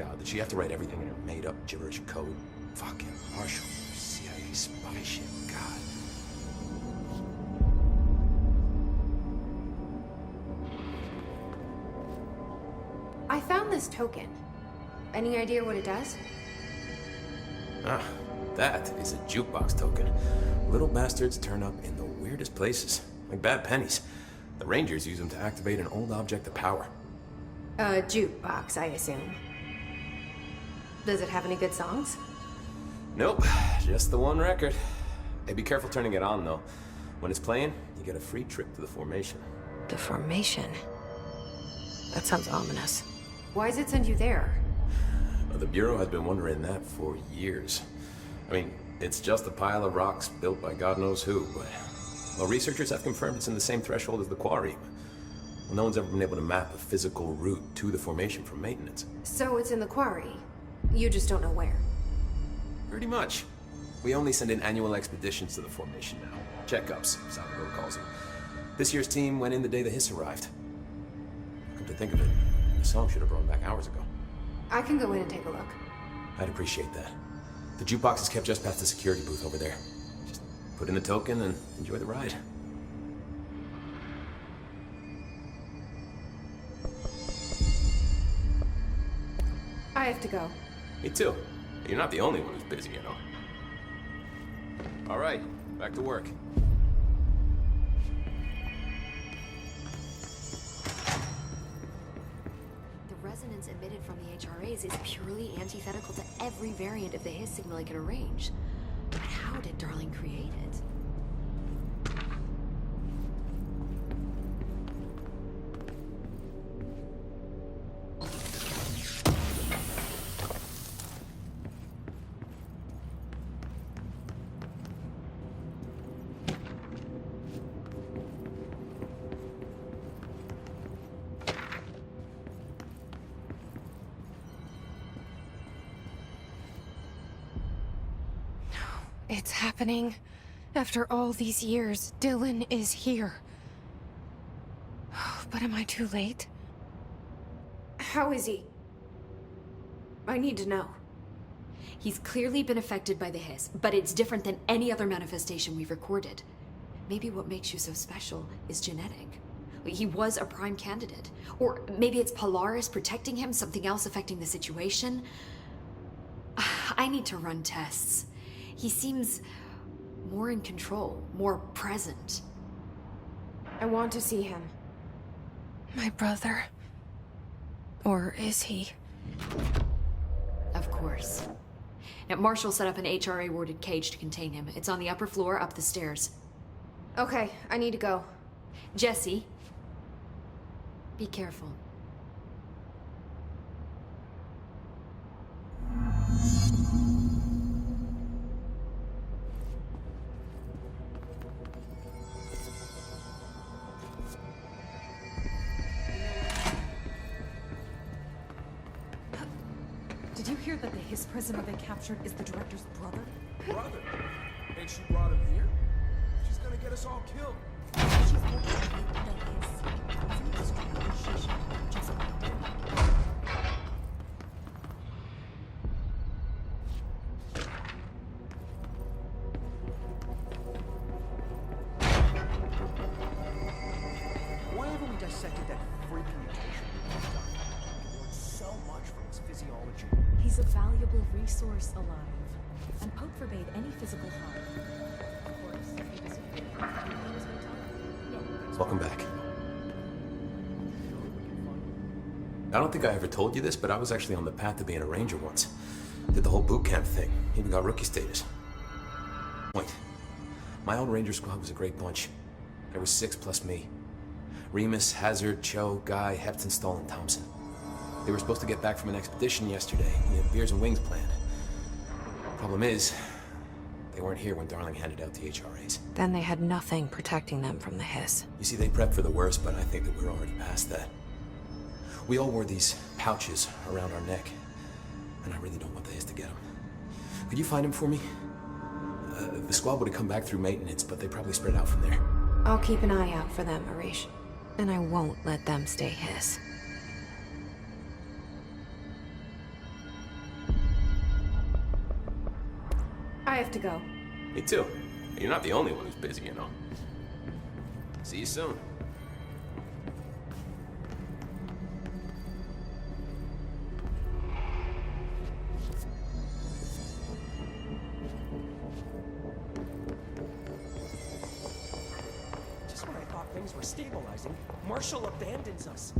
God, did she have to write everything in her made-up gibberish code? Fucking Marshall, CIA spy shit, God. I found this token. Any idea what it does? Ah, that is a jukebox token. Little bastards turn up in the weirdest places, like bad pennies. The Rangers use them to activate an old object of power. A jukebox, I assume. Does it have any good songs? Nope, just the one record. Hey, be careful turning it on, though. When it's playing, you get a free trip to the formation. The formation? That sounds ominous. Why does it send you there? The Bureau has been wondering that for years. I mean, it's just a pile of rocks built by God knows who, but... Well, researchers have confirmed it's in the same threshold as the quarry. Well, no one's ever been able to map a physical route to the formation from maintenance. So it's in the quarry. You just don't know where. Pretty much. We only send in annual expeditions to the formation now. Checkups, Salvador calls them. This year's team went in the day the hiss arrived. Come to think of it, the song should have brought back hours ago. I can go in and take a look. I'd appreciate that. The jukebox is kept just past the security booth over there. Just put in the token and enjoy the ride. I have to go. Me too. You're not the only one who's busy, you know. All right, back to work. The resonance emitted from the HRAs is purely antithetical to every variant of the Hiss signal it can arrange. But how did Darling create it? It's happening. After all these years, Dylan is here. But am I too late? How is he? I need to know. He's clearly been affected by the Hiss, but it's different than any other manifestation we've recorded. Maybe what makes you so special is genetic. He was a prime candidate. Or maybe it's Polaris protecting him, something else affecting the situation. I need to run tests. He seems more in control, more present. I want to see him. My brother. Or is he? Of course. Now, Marshall set up an HRA-warded cage to contain him. It's on the upper floor, up the stairs. Okay, I need to go. Jesse, be careful. Did you hear that the Hiss prisoner they captured is the director's brother? Brother? And she brought him here? She's gonna get us all killed. She's working with the Hiss. Isn't it strange she should just Why haven't we dissected that freaky mutation? We learned so much from its physiology. He's a valuable resource alive, and Pope forbade any physical harm. Of course, he disappeared. Welcome back. I don't think I ever told you this, but I was actually on the path to being a ranger once. Did the whole boot camp thing. Even got rookie status. Wait. My old ranger squad was a great bunch. There was 6 plus me. Remus, Hazard, Cho, Guy, Hepton, Stoll, and Thompson. They were supposed to get back from an expedition yesterday. We had beers and wings planned. Problem is, they weren't here when Darling handed out the HRAs. Then they had nothing protecting them from the Hiss. You see, they prepped for the worst, but I think that we're already past that. We all wore these pouches around our neck, and I really don't want the Hiss to get them. Could you find them for me? The squad would have come back through maintenance, but they probably spread out from there. I'll keep an eye out for them, Arish. And I won't let them stay Hiss. have to go. Me too. You're not the only one who's busy, you know. See you soon. Just when I thought things were stabilizing, Marshall abandons us.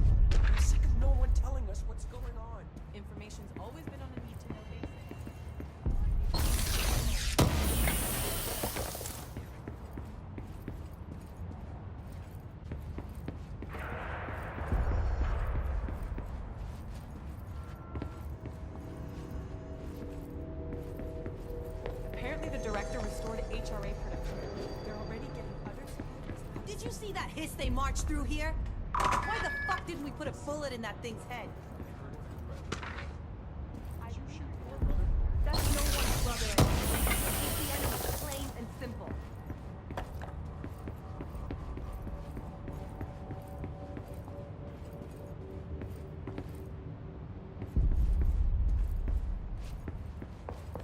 I'm sick of no one telling us what's going on. Information's always been on a need-to-know basis. Apparently the director restored HRA production. They're already getting other supporters. Did you see that hiss they marched through here? Why the fuck didn't we put a bullet in that thing's head? That's no one's brother. It's the enemy, plain and simple.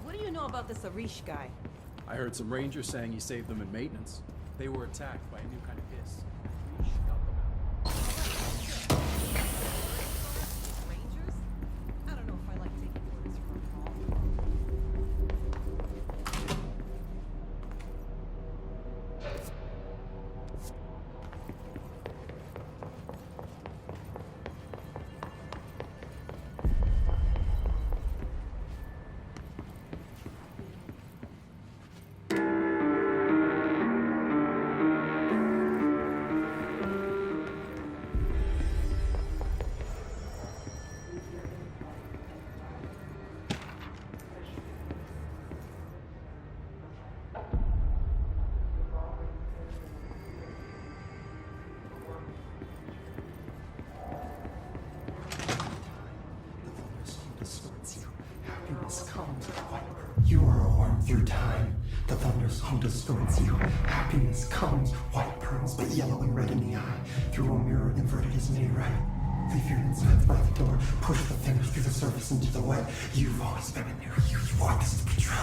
What do you know about this Arish guy? I heard some rangers saying he saved them in maintenance. They were attacked by a new kind of hiss. Rangers? I don't know if I like taking orders from Paul. Happiness comes white pearl. You are warm through time. The thunder's home distorts you. Happiness comes, white pearls, but yellow and red in the eye. Through a mirror inverted is made right. Leave your insides by the door. Push the fingers through the surface into the wet. You've always been a new you. You want this to be true.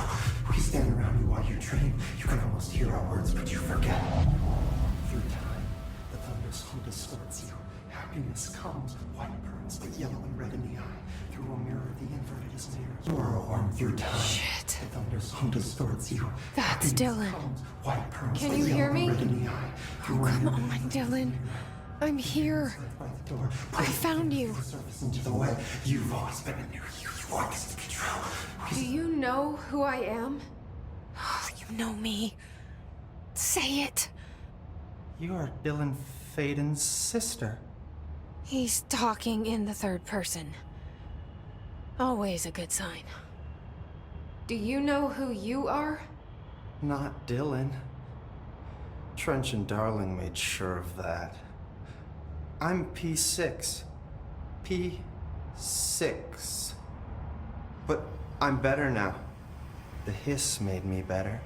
We stand around you while you dream. You can almost hear our words, but you forget. Through time, the thunder's home distorts you. Happiness comes, white pearls, but yellow and red in the eye. Through a mirror, the inverted is near. You are a worm through time. Shit. The thunder's home distorts you. That's Happiness Dylan. comes, white pearls, Can but you yellow hear and me? red in the eye. Through a Come mirror, on, the inverted is Dylan. near. I'm here. By the door. I found you. The surface into the wet. You've always been a new you. You want this to be true. Do you know who I am? You know me. Say it. You are Dylan Faden's sister. He's talking in the third person. Always a good sign. Do you know who you are? Not Dylan. Trench and Darling made sure of that. I'm P6. P6. But I'm better now. The hiss made me better.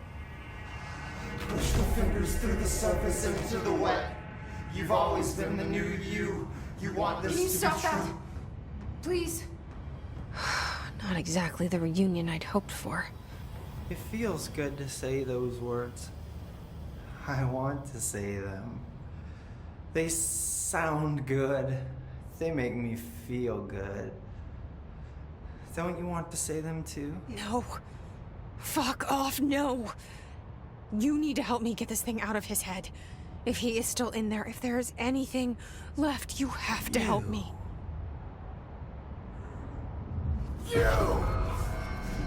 Push the fingers through the surface into the wet. You've always been the new you. You want this Can you to stop be that? true. Please. Not exactly the reunion I'd hoped for. It feels good to say those words. I want to say them. They sound good. They make me feel good. Don't you want to say them too? No. Fuck off, no. You need to help me get this thing out of his head. If he is still in there, if there is anything left, you have to help me.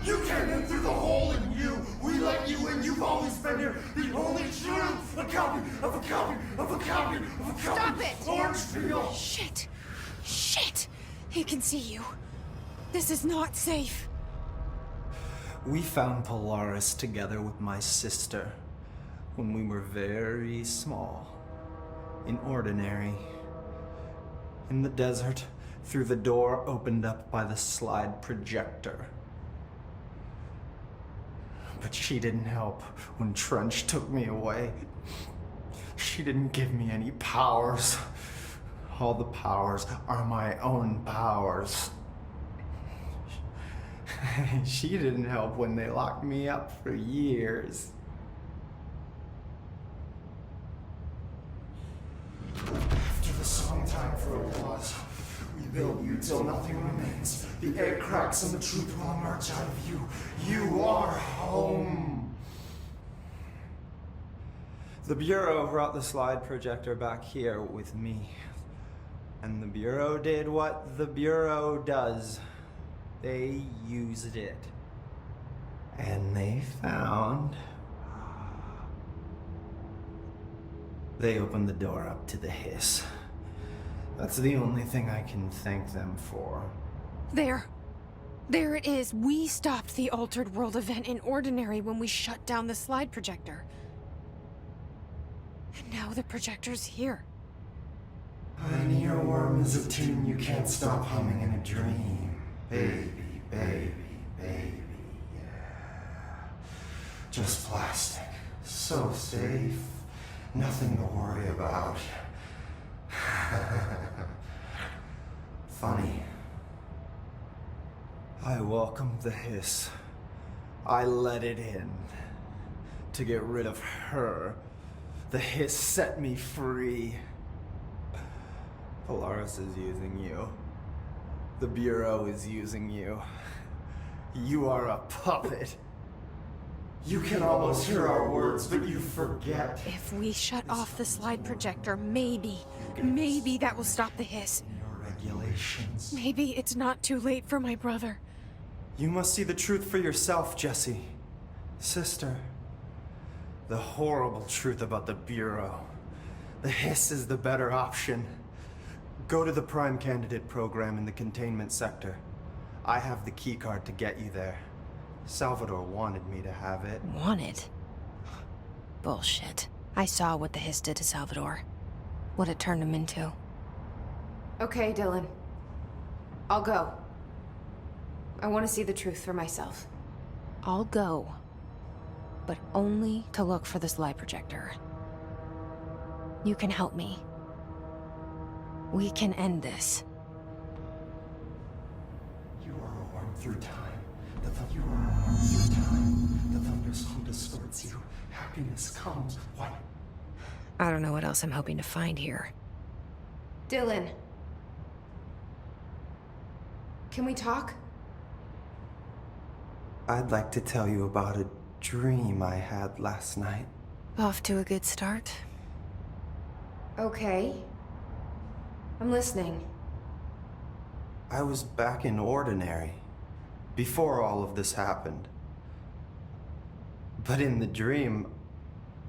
You came in through the hole in you. We let you in. You've always been here. The only truth. A copy of a copy of a copy of a copy. Stop it! Orange peel. Shit. Shit. He can see you. This is not safe. We found Polaris together with my sister when we were very small, in Ordinary, in the desert, through the door opened up by the slide projector. But she didn't help when Trench took me away. She didn't give me any powers. All the powers are my own powers. She didn't help when they locked me up for years. After the song time for applause, we build you till nothing remains. The egg cracks and the truth will emerge out of you. You are home. The Bureau brought the slide projector back here with me. And the Bureau did what the Bureau does. They used it. And they found... They opened the door up to the hiss. That's the only thing I can thank them for. There. There it is. We stopped the Altered World event in Ordinary when we shut down the slide projector. And now the projector's here. An earworm is a tune you can't stop humming in a dream. Baby, baby, baby, yeah. Just plastic. So safe. Nothing to worry about. Funny. I welcomed the hiss. I let it in. To get rid of her. The hiss set me free. Polaris is using you. The Bureau is using you. You are a puppet. You can almost hear our words, but you forget. If we shut off the slide projector, maybe that will stop the hiss. Your regulations. Maybe it's not too late for my brother. You must see the truth for yourself, Jessie. Sister. The horrible truth about the Bureau. The hiss is the better option. Go to the Prime Candidate program in the containment sector. I have the keycard to get you there. Salvador wanted me to have it. Wanted? Bullshit. I saw what the hiss did to Salvador. What it turned him into. Okay, Dylan. I'll go. I want to see the truth for myself. I'll go. But only to look for the slide projector. You can help me. We can end this. You are a worm through time. You are a worm through time. The thunderstorm distorts you. Happiness comes. What? I don't know what else I'm hoping to find here. Dylan. Can we talk? I'd like to tell you about a dream I had last night. Off to a good start. Okay. I'm listening. I was back in Ordinary, before all of this happened. But in the dream,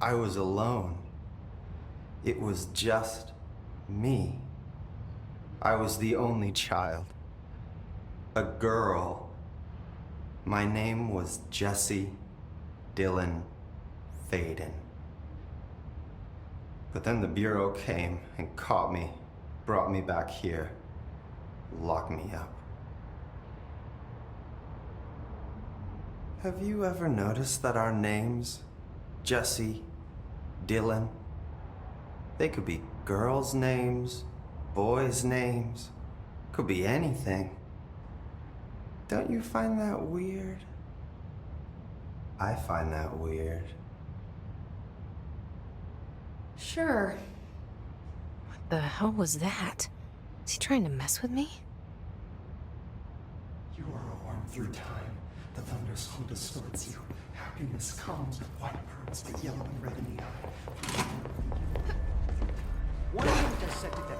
I was alone. It was just me. I was the only child. A girl. My name was Jesse Dylan Faden. But then the Bureau came and caught me, brought me back here, locked me up. Have you ever noticed that our names, Jesse, Dylan, they could be girls' names, boys' names, could be anything. Don't you find that weird? I find that weird. Sure. What the hell was that? Is he trying to mess with me? You are a worm through time. The thunderstorm distorts you. Happiness comes with white pearls, but yellow and red in the eye. Why didn't I set it that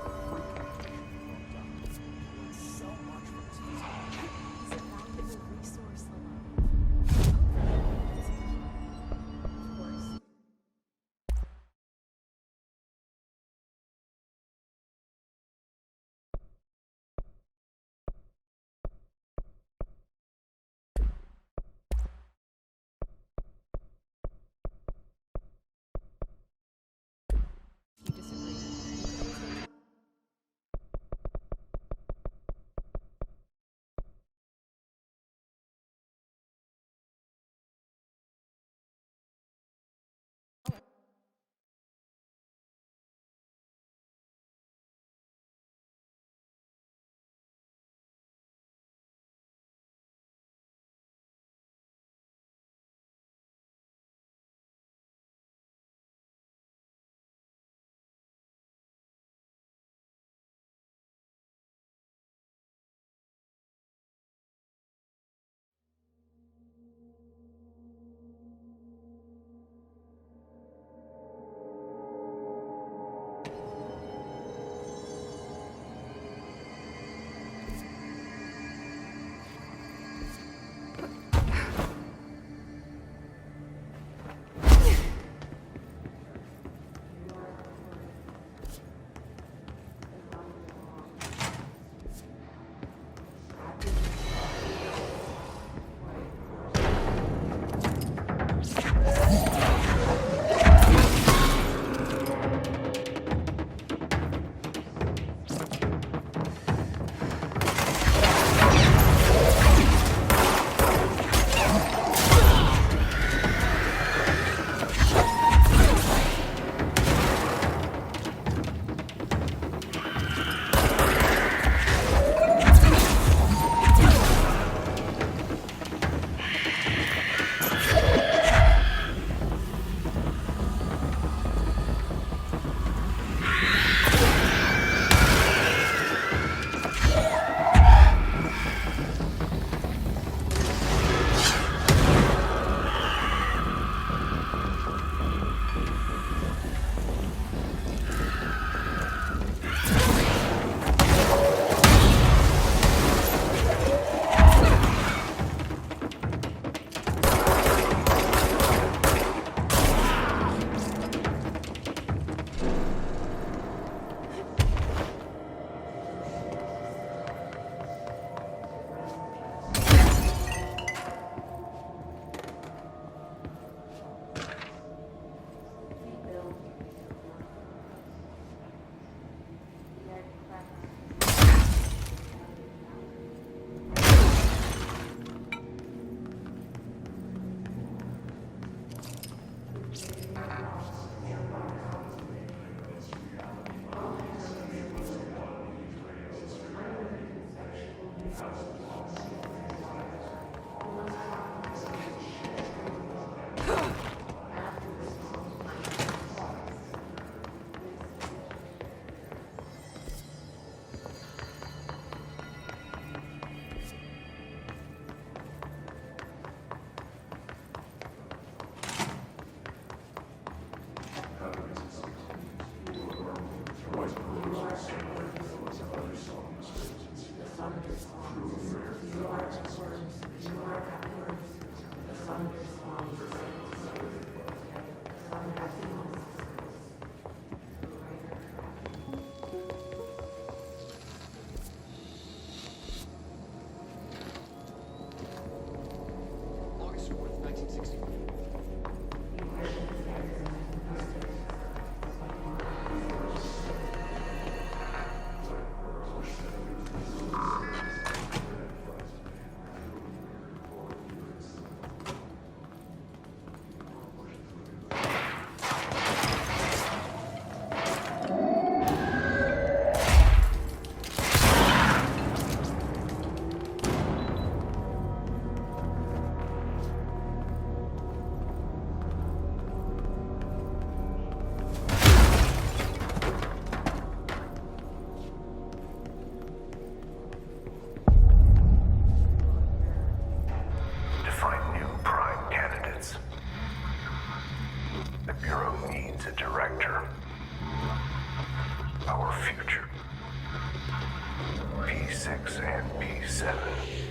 our future. P6 and P7.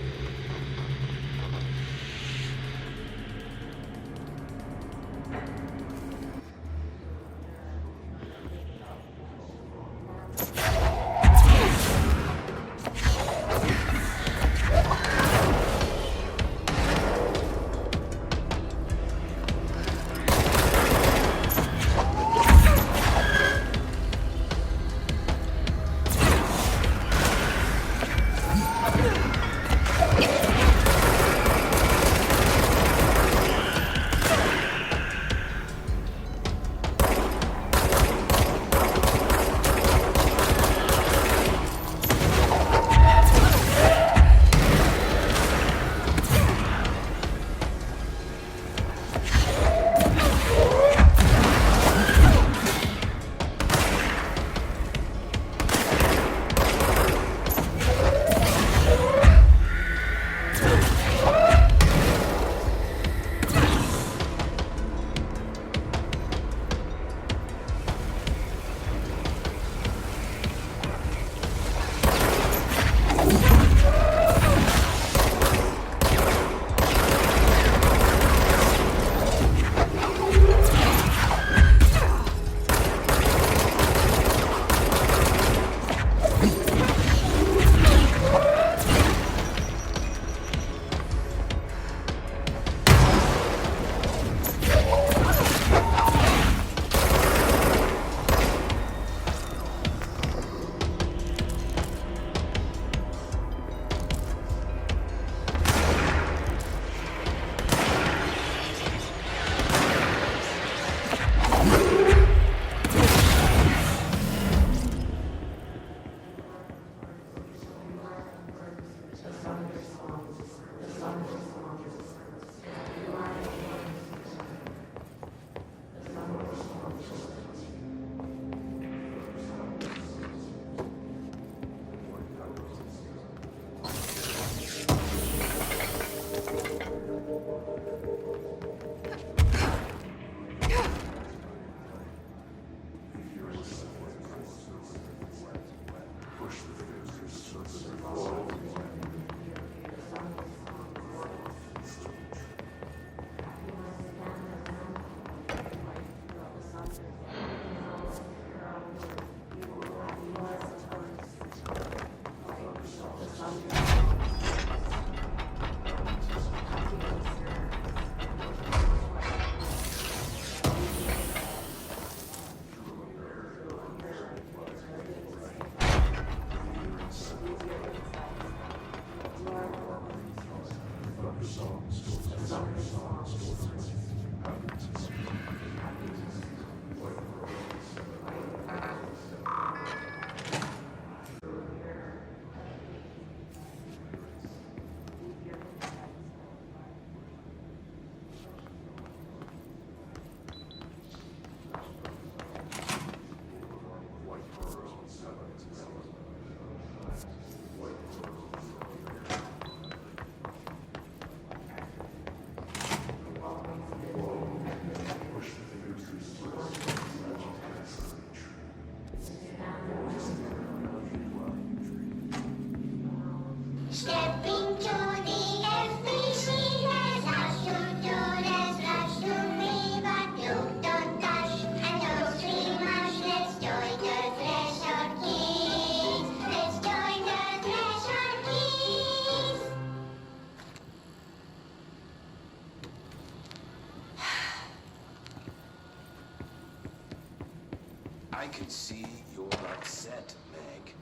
I can see you're upset, Meg.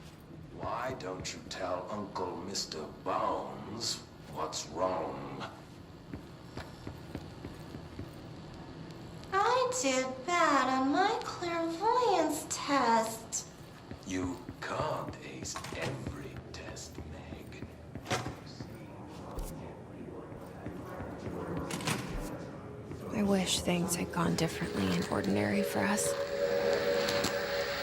Why don't you tell Uncle Mr. Bones what's wrong? I did bad on my clairvoyance test. You can't ace every test, Meg. I wish things had gone differently in Ordinary for us.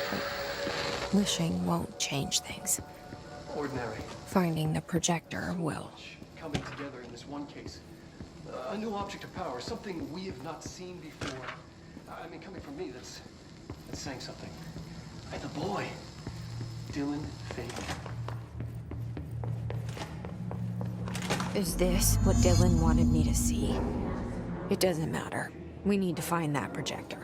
But wishing won't change things. Ordinary. Finding the projector will. Coming together in this one case. A new object of power, something we have not seen before. I mean, coming from me, that's saying something. And the boy. Dylan fake. Is this what Dylan wanted me to see? It doesn't matter. We need to find that projector.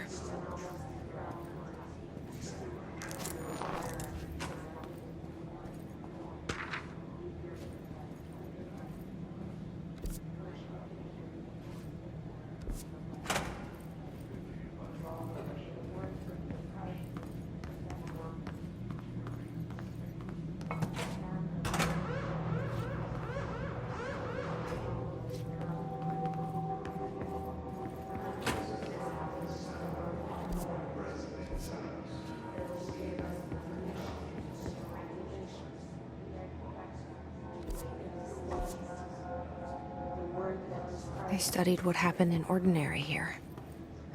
They studied what happened in Ordinary here.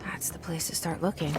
That's the place to start looking.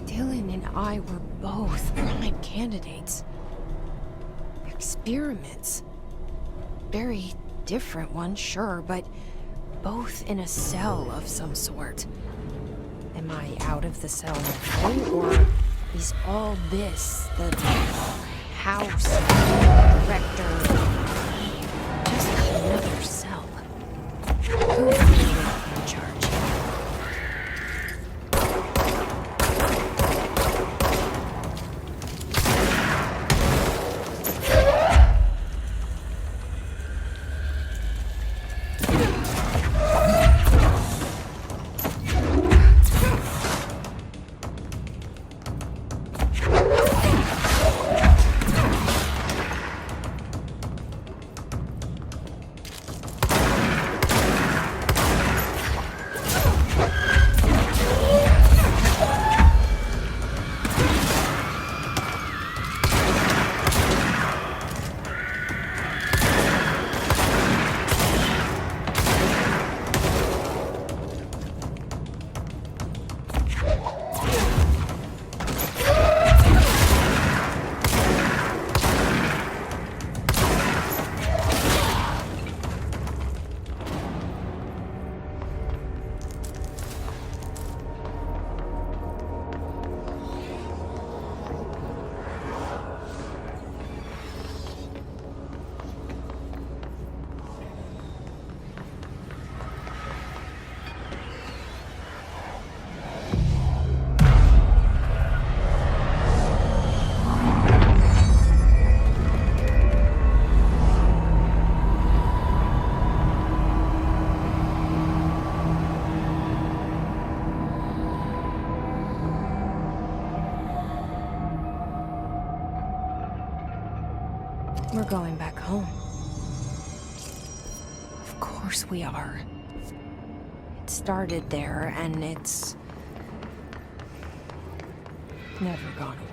Dylan and I were both prime candidates. Experiments. Very different ones, sure, but both in a cell of some sort. Am I out of the cell now, or is all this the house, rector, just another cell? Who's really in charge? course we are. It started there, and it's never gone away.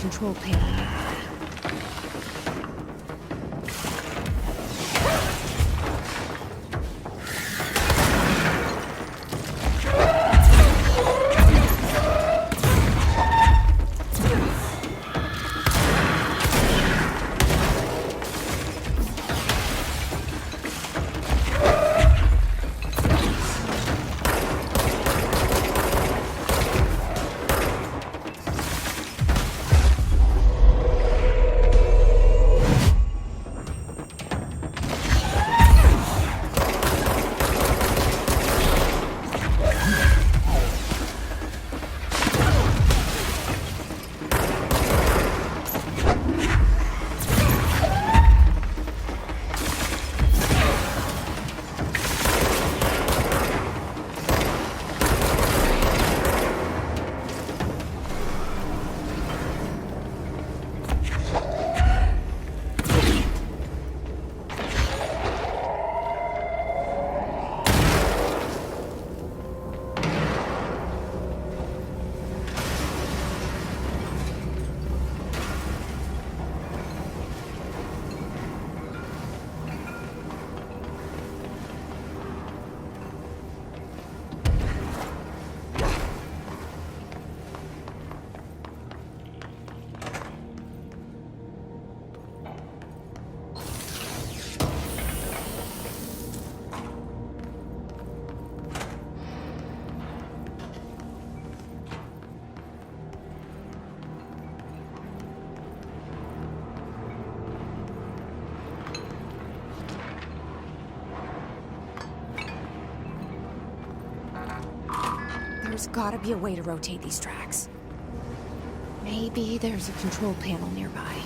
Control panel nearby. There's gotta be a way to rotate these tracks. Maybe Maybe there's a control panel nearby.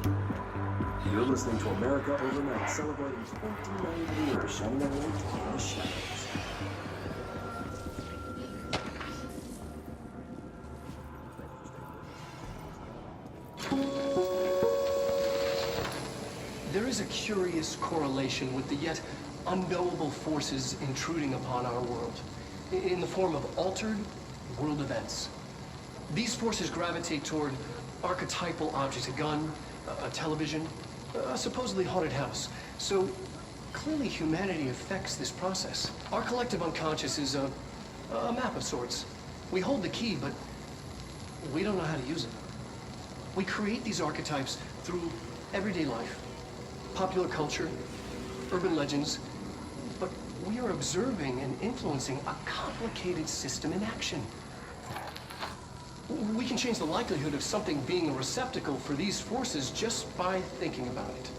You're listening to America Overnight, celebrating 29 years, shining a light in the shadows. There is a curious correlation with the yet unknowable forces intruding upon our world, in the form of altered world events. These forces gravitate toward archetypal objects, a gun, a television, a supposedly haunted house. So clearly humanity affects this process. Our collective unconscious is a map of sorts. We hold the key, but we don't know how to use it. We create these archetypes through everyday life, popular culture, urban legends, but we are observing and influencing a complicated system in action. We can change the likelihood of something being a receptacle for these forces just by thinking about it.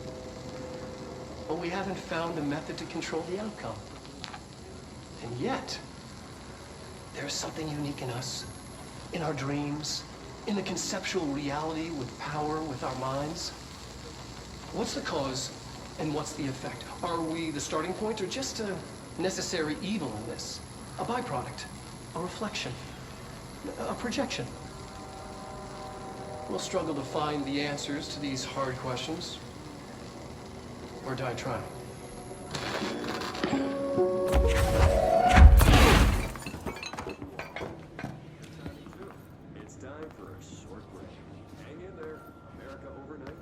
But we haven't found a method to control the outcome. And yet, there's something unique in us, in our dreams, in the conceptual reality with power with our minds. What's the cause and what's the effect? Are we the starting point or just a necessary evil in this? A byproduct, a reflection, a projection? We'll struggle to find the answers to these hard questions, or die trying. It's time for a short break. Hang in there, America Overnight.